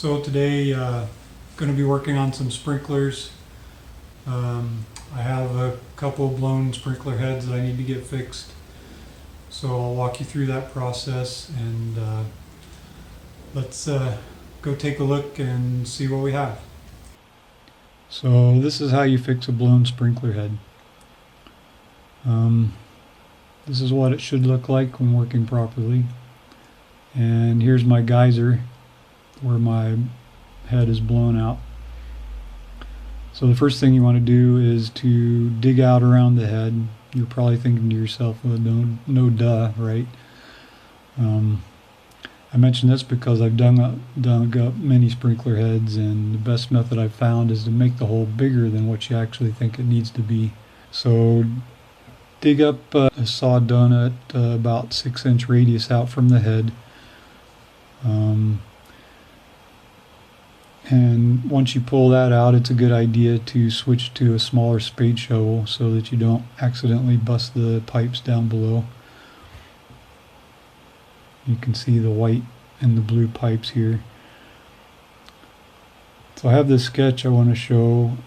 So today, going to be working on some sprinklers. I have a couple of blown sprinkler heads that I need to get fixed. So I'll walk you through that process, and let's go take a look and see what we have. So this is how you fix a blown sprinkler head. This is what it should look like when working properly. And here's my geyser where my head is blown out. So the first thing you want to do is to dig out around the head. You're probably thinking to yourself, well, no duh, right? I mention this because I've dug up many sprinkler heads, and the best method I've found is to make the hole bigger than what you actually think it needs to be. So dig up a saw donut about 6-inch radius out from the head. And once you pull that out, it's a good idea to switch to a smaller spade shovel so that you don't accidentally bust the pipes down below. You can see the white and the blue pipes here. So I have this sketch I want to show.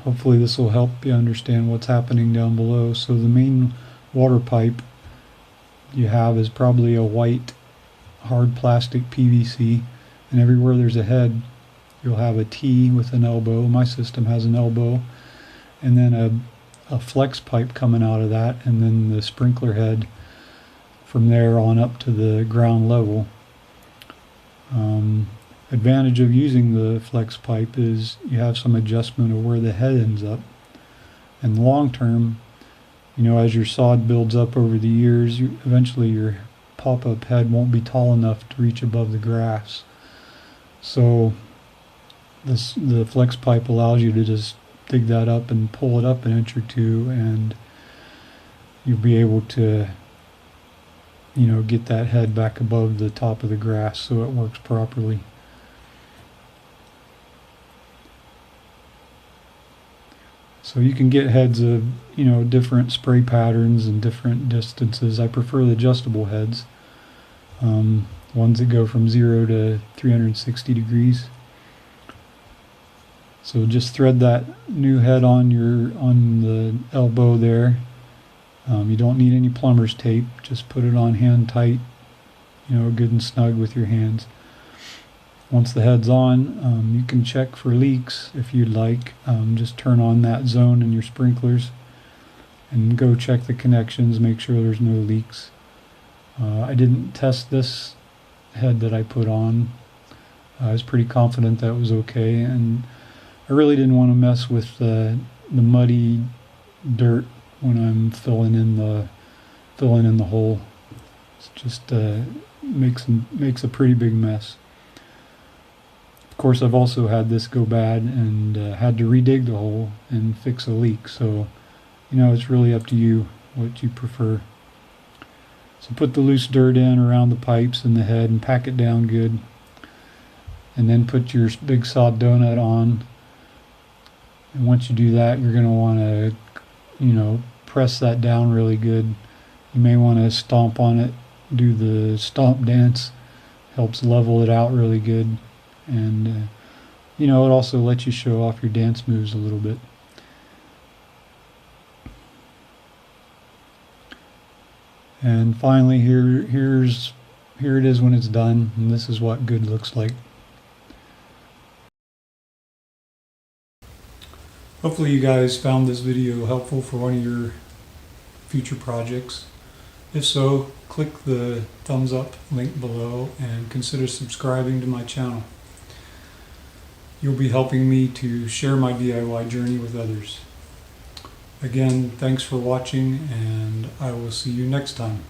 Hopefully this will help you understand what's happening down below. So the main water pipe you have is probably a white hard plastic PVC, and everywhere there's a head you'll have a T with an elbow. My system has an elbow, and then a flex pipe coming out of that, and then the sprinkler head from there on up to the ground level. Advantage of using the flex pipe is you have some adjustment of where the head ends up. And long term, as your sod builds up over the years, eventually your pop-up head won't be tall enough to reach above the grass. So the flex pipe allows you to just dig that up and pull it up an inch or two, and you'll be able to get that head back above the top of the grass so it works properly. So you can get heads of different spray patterns and different distances. I prefer the adjustable heads, ones that go from 0 to 360 degrees. So just thread that new head on the elbow there. You don't need any plumber's tape. Just put it on hand tight, good and snug with your hands. Once the head's on, you can check for leaks if you'd like. Just turn on that zone in your sprinklers and go check the connections, make sure there's no leaks. I didn't test this head that I put on. I was pretty confident that was okay, and I really didn't want to mess with the muddy dirt when I'm filling in the hole. It just makes a pretty big mess. Of course, I've also had this go bad and had to redig the hole and fix a leak. So, it's really up to you what you prefer. So put the loose dirt in around the pipes and the head and pack it down good. And then put your big sawed donut on. And once you do that, you're going to want to, press that down really good. You may want to stomp on it, do the stomp dance. Helps level it out really good. And, it also lets you show off your dance moves a little bit. And finally, here it is when it's done, and this is what good looks like. Hopefully you guys found this video helpful for one of your future projects. If so, click the thumbs up link below and consider subscribing to my channel. You'll be helping me to share my DIY journey with others. Again, thanks for watching, and I will see you next time.